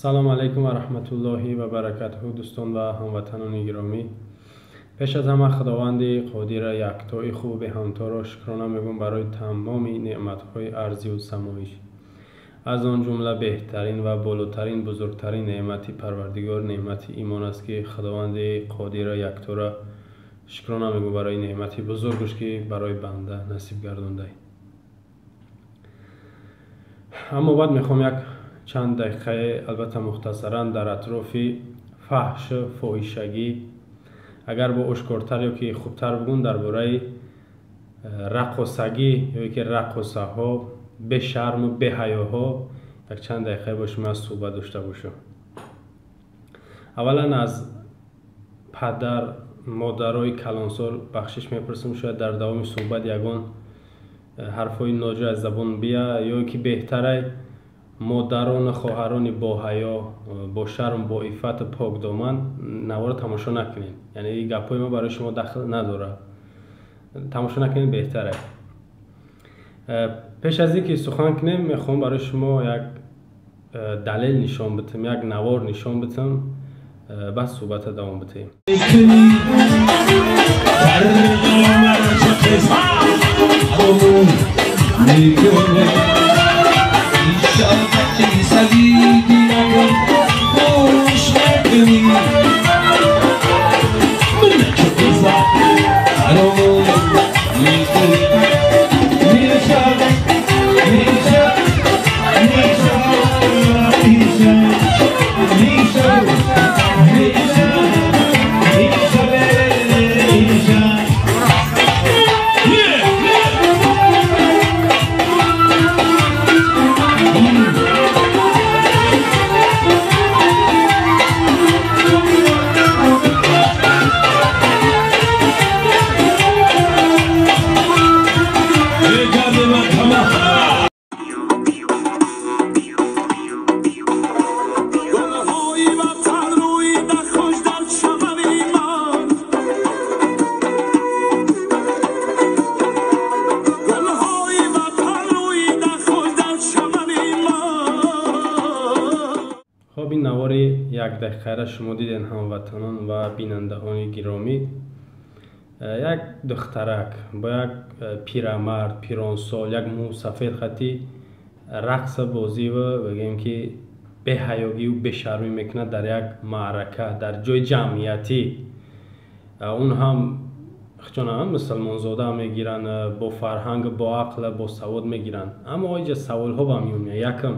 سلام علیکم و رحمت الله و برکاته دوستان و هموطنان گرامی. پیش از همه خداوند قادر یکتای خوب همتا را شکرانه میگم برای تمام نعمت‌های ارضی و سماوی. از آن جمله بهترین و بالاترین بزرگترین نعمتی پروردگار نعمت ایمان است که خداوند قادر یکتا را شکرانه میگم برای نعمتی بزرگش که برای بنده نصیب گردانده. اما بعد میخوام یک چند دقیقه البته مختصرا در اطراف فحش فاحشگی اگر با اشکارتر یا که خوبتر بگم درباره رقاصگی یا که رقاصه ها به شرم و به حیاها یک چند دقیقه با شما صحبت داشته باشم. اولا از پدر مادرای کلانسال بخشش میپرسم شاید در دوام صحبت یگان حرفای ناجا از زبان بیا یا که بهتره مادران خواهران با حیا با شرم با عفت پاک دامن نوار تماشا نکنین. یعنی این گپای ما برای شما دخل نداره، تماشا نکنین بهتره. پیش از اینکه سخن کنیم میخوام برای شما یک دلیل نشان بدم، یک نوار نشان بدم، بعد صحبت دوام بدیم. این نوار یک دقیقه را شما دیدین هموطنان و بینندگان گرامی. یک دخترک با یک پیرمرد پیرانسال یک مو سفید خطی رقص بازی و بگیم که به حیاگی و به شرمی میکنه در یک معرکه در جای جمعیتی. اون هم خچانه مسلمان زاده میگیرن، با فرهنگ با عقل با سواد میگیرن. اما اینجا سوال ها با میون یکم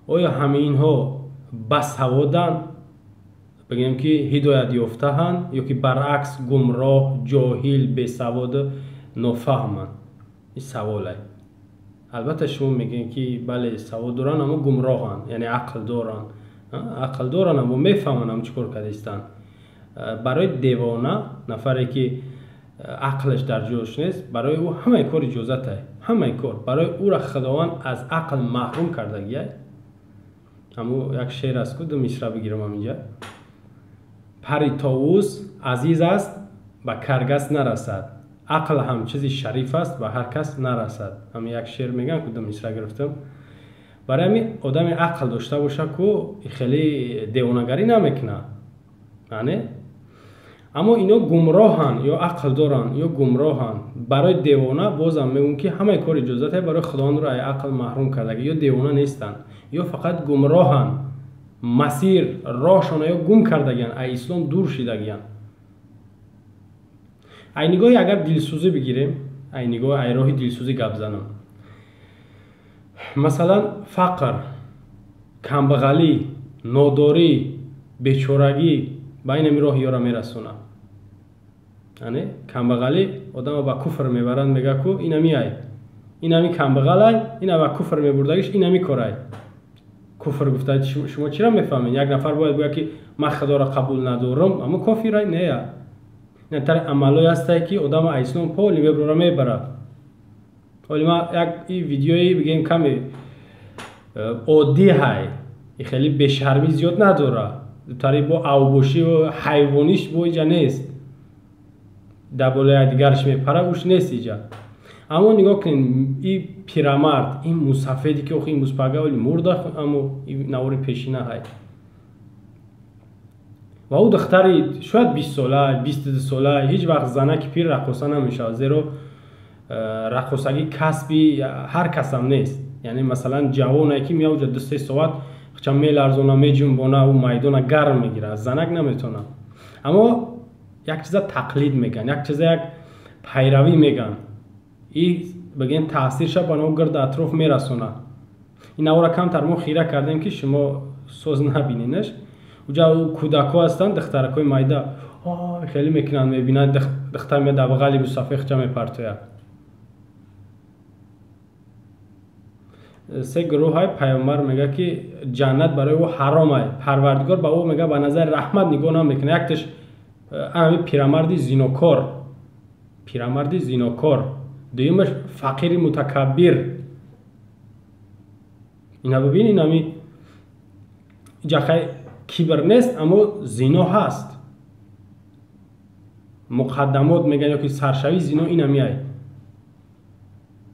آیا همه اینها بسوادن بگیم که هدایت یافته هن یا که برعکس گمراه جاهل بسواد نافهمن؟ این سواله. البته شما میگین که بله سواد دارن اما گمراهن، یعنی عقل دارن اما میفهمن هم چیکار کردستن. برای دیوانه نفری که عقلش در جایش نیست برای او همه کار اجازته، همه کار برای او را خداوند از عقل محروم کردگیه. اما یک شعر است که دو مصرع بگیرم اینجا. پری طاووس عزیز است به کرگس نرسد، عقل هم چیزی شریف است به هر کس نرسد. همین یک شعر میگن که دو مصرع گرفتم. برای همین آدم عقل داشته باشه که خیلی دیوانگری نمیکنه، یعنی اما اینا گمراهن یا عقل دارن یا گمراهن. برای دیوانه بازم میگن که همه کار اجازته، برای خداوند را عقل محروم کرده یا دیوانه نیستن یا فقط گمراهن، مسیر راهشان یا گم کردگن، ای اسلام دور شدگن. ای نگاهی اگر دلسوزی بگیریم، ای نگاه ای راه دلسوزی گپ زنم. مثلا فقر، کمبغلی، ناداری، بیچارگی به این راه یارا میرسونه. یعنی کمبغلی آدم با کفر میبرند، میگه کو اینا میای اینا می کمبغلای اینا با کفر میبردگیش اینا میکورای. کفر گفته شما چرا میفهمین؟ یک نفر باید بگه که من خدا را قبول ندارم اما کافر نه. نه تر عملای هست که آدم اسلام پولی میبره میبره. ولی ما یک این ویدیویی بگیم کمی عادی های خیلی به شرمی زیاد نداره، تری با اوبوشی و حیوانیش با اینجا نیست، دباله دیگرش میپره اوش نیست اینجا. اما نگاه کنین این پیرامرد این مسافدی که این مسپاگا ولی مرده اما این نوری پیشینه های و او دختری شاید 20 ساله 22 ساله هیچ وقت زنک پیر رقصه نمیشه، زیرا رقصگی کسبی هر کس هم نیست. یعنی مثلا جوانی که میاد 2-3 ساعت چم میلرزونه میجنبونه و میدان گرم میگیره، از زنک نمیتونه. اما یک چیز تقلید میگن، یک چیز یک پیروی میگن، این بگین تاثیرش به اون گرد اطراف میرسونه. این اورا کم تر ما خیره کردیم که شما سوز نبینینش. اونجا کودک‌ها هستن، دخترکای مایده خیلی میکنن، میبینن دختر میاد بغل مسافر چم میپرتوه. سه گروه های پیامبر میگه که جنت برای او حرامه، پروردگار با او میگه به نظر رحمت نگاه نمیکنه. یکتش همین پیرمردی زیناکار، دویمش فقیر متکبر. اینا ببینین همین جاخه کبر نیست اما زینا هست. مقدمات میگن یا که سرشوی زینا این همیه.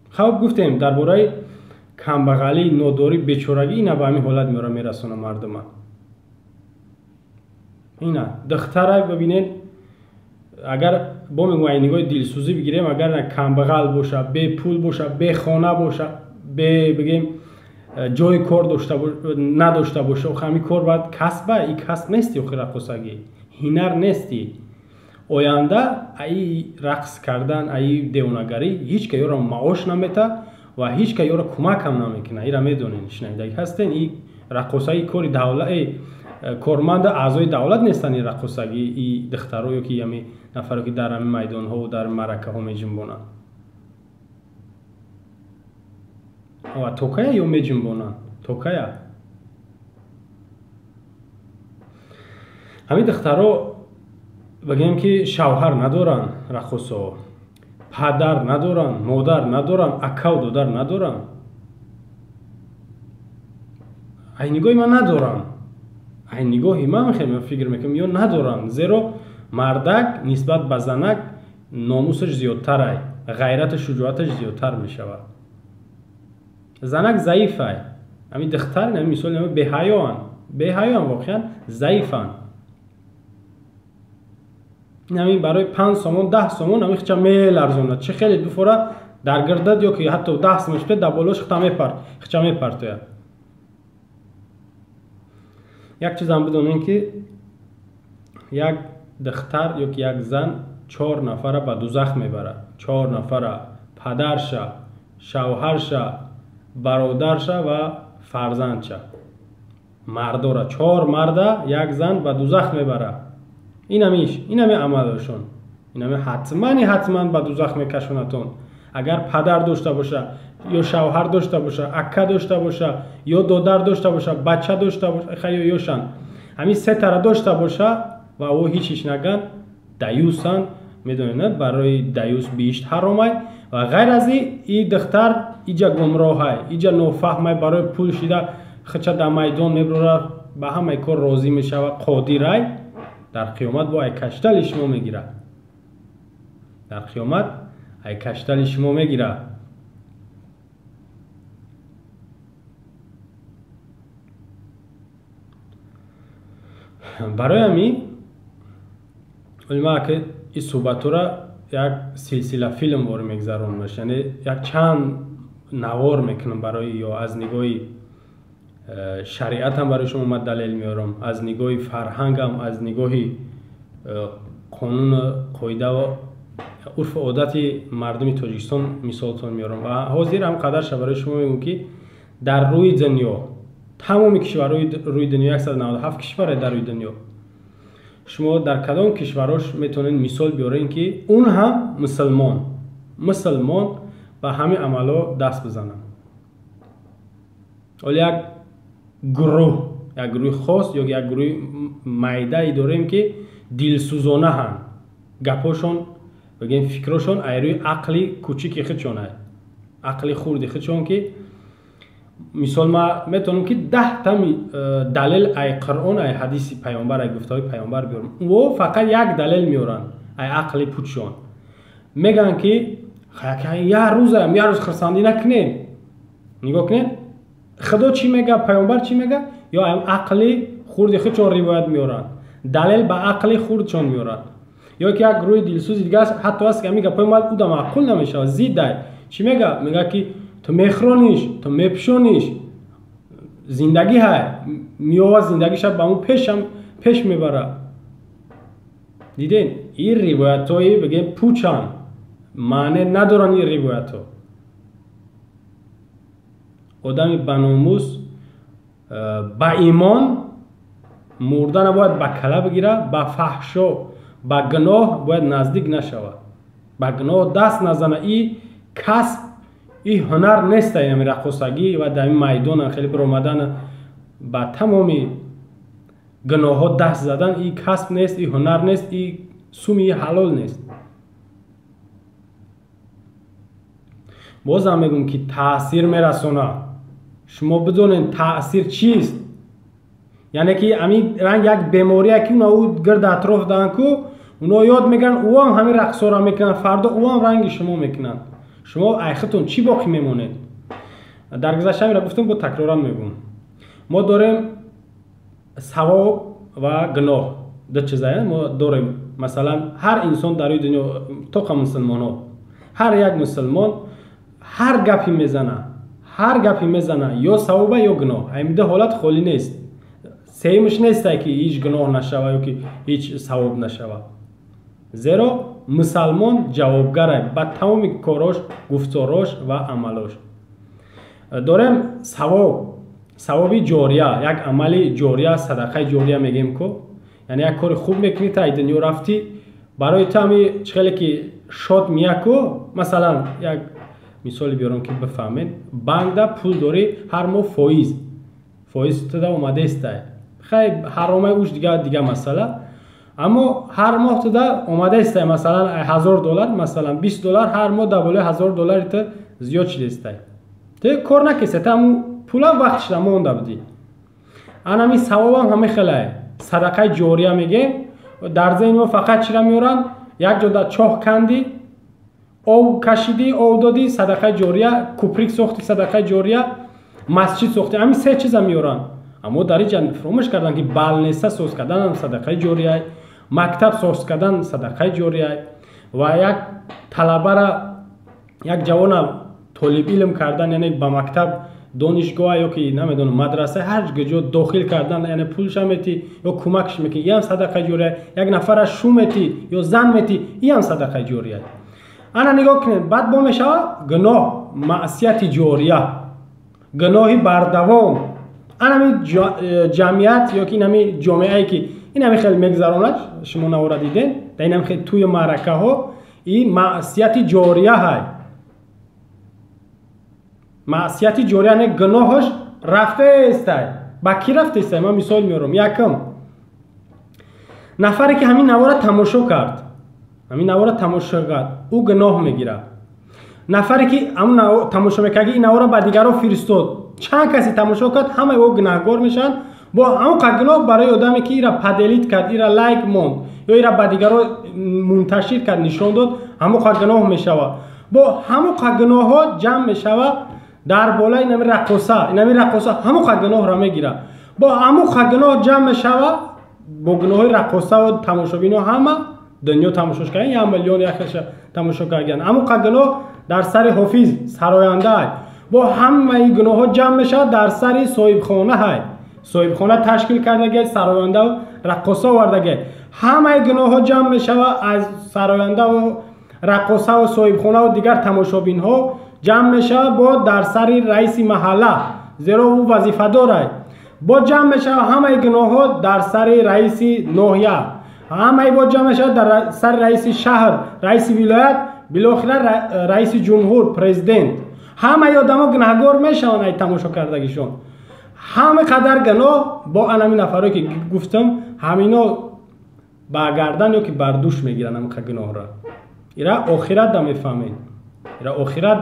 خب گفتیم درباره کمبغلی، ناداری، بیچارگی اینا به همین حالت میرسونه مردم. اینا دختره ببینین اگر با میگوین نگاه دلسوزی بگیریم، اگر کمبغل باشه، بی پول باشه، بی خانه باشه، بگیم جای کار نداشته باشه، و همین کار باید کسبه، این کسب نیستی. و رقصگی هنر نیستی. آینده ای رقص کردن، ای دیوانگری هیچ که یارو معاش نمیده و هیچ که یارو کمک هم نمیکنه. اینا میدونین شنیدگی هستین. این رقصگی کاری دولت کارمند اعضای دولت نیستن. این رقصگی این دخترایی که یمی نفرایی که در همین میدان ها و در مرکه ها میجنبونن و توکaya یا میجنبونن توکaya. همین دخترها بگیم که شوهر ندارن، رقصا پدر ندارن، مادر ندارن، اکا و دادر ندارن. این نگاهی من ندارن، این نگاهی من خیلی فکر میکنم یا ندارن. زیرا مردک نسبت به زنک ناموسش زیادتره، غیرت شجاعتش زیادتر میشود. زنک ضعیفه. همین دختر همین مثال بی‌حیان واقعا ضعیفن. همین برای 5 سومون 10 سومون همین خچه میلرزونه، چه خیلی بفوره در گردد یا که حتی 10 سومش به دبالوش خچه میپرتوه. یک چیز هم بدونین که یک دختر یا که یک زن 4 نفر به دوزخ میبره. 4 نفر پدرش، شوهرش، برادرش و فرزندش. مردا را 4 مرد یک زن به دوزخ میبره. این همی عملشون. این همی حتما به دوزخ میکشونتون. اگر پدر داشته باشه یا شوهر داشته باشه، اکا داشته باشه یا دادر داشته باشه، بچه داشته باشه، خیلی یوشن همین 3 تا داشته باشه و او هیچیش نگن، دیوسن. میدونین برای دیوس بیشت حرامه. و غیر از این دختر ایجا گمراهه، ایجا نافهمه، برای پول شده خچه در میدان میبره، به همه کار راضی میشه و قادره. در قیامت با ای کشتل شما میگیره. در قیامت ای کشتل شما میگیره. برای همین علما که این صحبت را یک سلسله فیلم وار میگذارونمش، یعنی یک چند نوار میکنم برای، یا از نگاه شریعت هم برای شما من دلیل میارم، از نگاه فرهنگ هم، از نگاه قانون قاعده و عرف و عادت مردم تاجیکستان مثالتون میارم. و حاضر هم قدرش برای شما میگم که در روی دنیا تمام کشورهای روی دنیا 197 کشور در روی دنیا شما در کدام کشوراش میتونین مثال بیارین که اون هم مسلمان به همین عملا دست بزنن. ولی یک گروه خاص یا یک گروه میده ای داریم که دلسوزانه هم گپاشون بگیم فکرشون ایروی عقلی کوچیکی خودشونه، عقلی خوردی خودشون. که مثال ما میتونم که 10 تا دلیل ای قرآن ای حدیث پیامبر ای گفتهای پیامبر بیارم و فقط یک دلیل میارن ای عقلی پوچشون. میگن که یه روز خرسندی نکنین. نگاه کنین خدا چی میگه، پیامبر چی میگه، یا عقلی خورد خودشون روایت میارن، دلیل به عقلی خوردشون میارن. یا که یک گروه دلسوز دیگه حتی است که میگه پیامبر او دم عقل نمیشه، زیده چی میگه، میگه که تو میخرونیش، تو میپشونیش، زندگی های میوه زندگیش به اون پیش میبره. دیدین این روایت هایی بگیم پوچان معنی ندارن. این روایت ها آدمی بناموس با ایمان مردن باید با کله بگیره، با فحش و با گناه باید نزدیک نشود، با گناه دست نزنه. این کسب، این هنر نیست. این رقصگی و در این میدان خیلی برآمدن با تمامی گناه ها دست زدن، این کسب نیست، این هنر نیست، این سومی حلال نیست. بازم میگم که تاثیر میرسونه. شما بدونین تاثیر چیست؟ یعنی که همین رنگ یک بیماری که اونا گرد اطراف دارن که اونا یاد میگن او هم همین رقصا را میکنن، فردا او هم رنگ شما میکنن. شما ایختون چی باقی میمونید؟ در گذشته میرا گفتم، با تکرارا میگم، ما داریم ثواب و گناه، دو چیزا ما داریم. مثلا هر انسان در این دنیا، تو مسلمان ها، هر یک مسلمان هر گپی میزنه یا ثواب یا گناه. این ده حالت خالی نیست. سیمش نیست که هیچ گناه نشوه یا که هیچ ثواب نشوه. زیرا مسلمان جوابگره به تمام کاراش، گفتاراش و عملاش. داریم ثوابی جاریه، یک عملی جاریه، صدقه جاریه میگیم که یعنی یک کار خوب میکنی تا دنیا رفتی، برای تو همی چخیلی که شاد میه که مثلا یک مثال بیارم که بفهمید، بانک ده پول داری هر ماه فایز تو ده اومده است، خیلی حرامه اوش دیگه مسئله، اما هر ماه تو ده اومده است مثلا $1000 مثلا $20 هر ماه ده بالای $1000 تو زیاد شده است. تو کار نکسی، تو همون پولا وقتش ده مونده بدی. همی ثواب هم همه خیلی صدقه جاریه میگه. در ذهن ما فقط چی را میارن؟ یک جا در چاه کندی، او کشیدی، او دادی، صدقه جاریه، کوپریک ساختی، صدقه جاریه، مسجد ساختی. همین سه چیز میارن. اما در اینجا فراموش کردن که بالنسه ساز کردن صدقه جاریه، مکتب ساز کردن صدقه جاریه، و یک طلبه را، یک جوان طالب علم کردن، یعنی به مکتب، دانشگاه یا که نمیدونم مدرسه هر جا داخل کردن، یعنی پولش میتی یا کمکش میکنی، این هم صدقه جاریه. یک نفر شو میتی یا زن میتی، این هم صدقه جاریه. انا نگاه کنید، بعد با میشه گناه، معصیت جاریه، گناهی بردوام. انا جمعیت یا که این جامعه که این خیلی میگذرانه، شما نوارد دیدین، در این خیلی توی معرکه ها این معصیت جاریه های. معصیت جاریه نه گناهش رفته است. با کی رفته است؟ من مثال میارم. یکم نفری که همین نوارد تماشا کرد، او گناه میگیره. نفری که همون تماشا میکنه این نوارد به دیگران فرستاد، چند کسی تماشا کرد، همه او گناهگار میشن. با همون گناه برای آدمی که ایرا پدلیت کرد، ایرا لایک موند یا ایرا به دیگران منتشر کرد، نشان داد، همون گناه میشوه. با همون گناه ها جمع میشوه در بالای نمی رقصه همون گناه را میگیره. با همون گناه جمع میشوه، با گناه رقصه و تماشابینا همه دنیا تماشاش کردن، 1 میلیون یکش تماشا کردن. همون گناه در سر حافظ سراینده های، با همه گناه ها جمع میشه در سر صاحب خانه های. صاحب خانه تشکیل کردگی، سراینده و رقصه وردگی، همه گناه ها جمع میشه از سراینده و رقصه و صاحب خانه و دیگر تماشابین ها جمع میشه با در سر رئیس محله، زیرا او وظیفه داره. با جمع میشه همه گناه ها در سر رئیس ناحیه، همه با جمع میشه در سر رئیس شهر، رئیس ولایت، بالاخره رئیس جمهور، پرزیدنت. همه آدما گناهگار میشن ای تماشا کردگیشون. همه قدر گناه با انمی نفرایی که گفتم، همینا با گردن یا که بردوش میگیرن همه گناه را. ایرا آخرت دا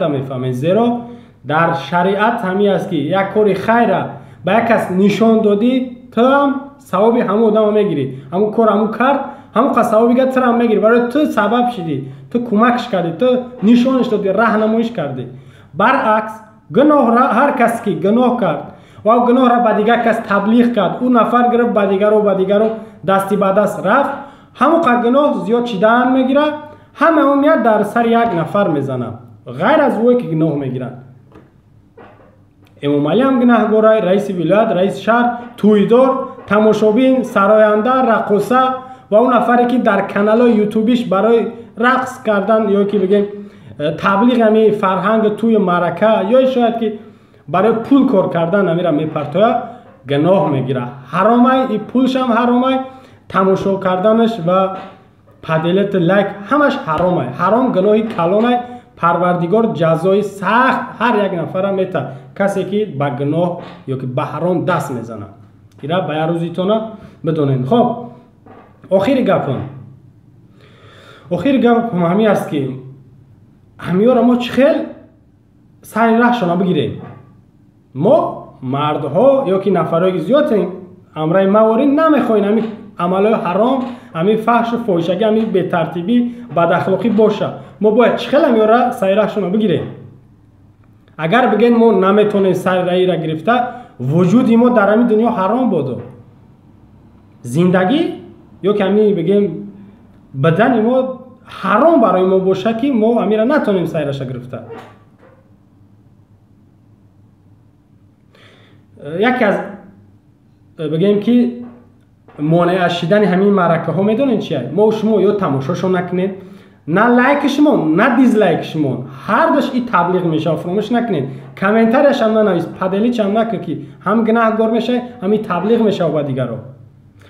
میفهمین. زیرا در شریعت همی است که یک کاری خیر به یک کس نشان دادی، تو هم ثواب همون آدم میگیری. همون کار همون کرد، همون قصه بگه تو هم میگیری، برای تو سبب شدی، تو کمکش کردی، تو نشانش دادی، راهنماییش کردی. برعکس گناه را هر کس که گناه کرد و او گناه را به دیگر کس تبلیغ کرد، اون نفر گرفت به دیگر رو دستی به دست رفت، همون گناه زیاد چیدن میگیره، همه اون میاد در سر یک نفر میزنه، غیر از اوی که گناه میگیرن. امام علی هم گناهگاره، رئیس ولایت، رئیس شهر، تویدار، تماشابین، سراینده، رقصه و اون نفری که در کانال یوتیوبیش برای رقص کردن یا که بگیم تبلیغ همی فرهنگ توی معرکه یا شاید که برای پول کار کردن همی را میپرتوید، گناه میگیره. حرامه، این پولش هم حرامه، تماشا کردنش و پدیلت لایک همش حرامه. حرام گناهی کلانه، پروردگار جزای سخت هر یک نفر میته کسی که به گناه یا که به حرام دست میزنه. اینا به روزیتونه بدونین. خب آخر گپ همی است که همیو را ما چخیل سعی رهشون بگیریم. ما مردها یا که نفرهای زیادیم امرای مواری نمیخواین همین عملای حرام، همین فحش و فحشگی، همین بی ترتیبی، بد اخلاقی باشه. ما باید چخیل همیو را سعی رهشون بگیریم. اگر بگین ما نمیتونیم سعی رهی را گرفته، وجود ما در همین دنیا حرام بوده. زندگی یا که همین بگیم بدن ما حرام برای ما باشه که ما همین را نتونیم سعی رهش گرفته. یکی از بگیم که مانع شدن همین معرکه ها میدونین چیه؟ ما و شما یا تماشاشو نکنین، نه لایکشمون نه دیزلایکشمون، هر دوش این تبلیغ میشه، فراموش نکنین. کامنترش هم ننویس، پدلیچ هم نکن که هم گناهگار میشه، همین تبلیغ میشه و دیگرو.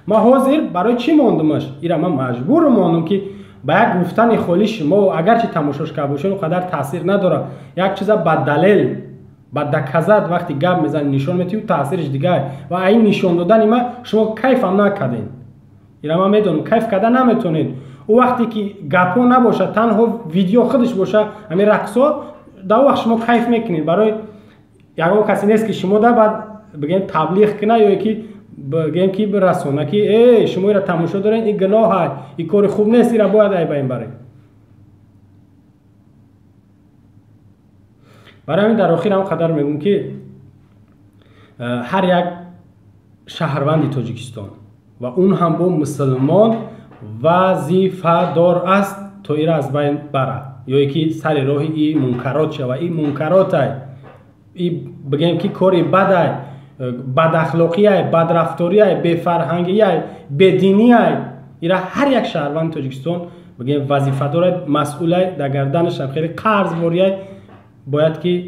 ما حاضر برای چی موندمش؟ ایرا من مجبور موندم که با یک گفتن خالیش ما اگرچه تماشاش که باشین اونقدر تاثیر نداره، یک چیزا با دلیل با دکزد وقتی گپ میزنی نشون میدی و تاثیرش دیگه و این نشون دادن ما شما کیف هم نکردین. اینا من میدونم کیف کردن نمیتونین. او وقتی که گپو نباشه تنها ویدیو خودش باشه همین رقصا در وقت شما کیف میکنین. برای یگان کسی نیست که شما در بعد بگین تبلیغ کنه یا یکی بگین که برسونه که ای شما را تماشا دارین، این گناه های، این کار خوب نیست، این را باید ای باین برین. برای همین در آخر هم قدر میگم که هر یک شهروند تاجیکستان و اون هم با مسلمان وظیفه دار است تا این را از بین بره یا یکی سر راه این منکرات شد و این منکرات های این بگیم که کاری بد های، بد اخلاقی های، بد رفتاری های، بی فرهنگی های، بی دینی های، این را هر یک شهروند تاجیکستان بگیم وظیفه داره، مسئول های در گردنش هم خیلی قرض واری های باید که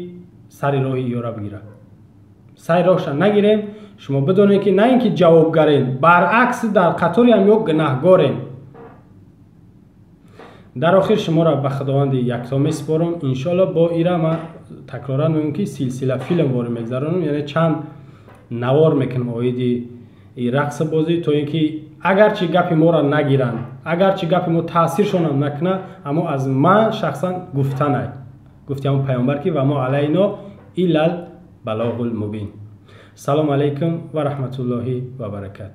سر راه ایارا بگیره. سر راهش نگیریم. شما بدونید که نه اینکه جوابگرین، برعکس در قطاری هم یک گناهگارین. در آخر شما را به خداوند یکتا میسپارم. انشالله با ایرا ما تکرارا میگم که سلسله فیلم وارد میگذارم، یعنی چند نوار میکنم اوید این رقص بازی تا اینکه اگرچه گپی ما را نگیرن، اگرچه گپی ما تاثیرشون هم نکنه، اما از من شخصا گفتن گفتیم پیامبر که و ما علینا الا البلاغ المبین. سلام علیکم و رحمت الله و برکاته.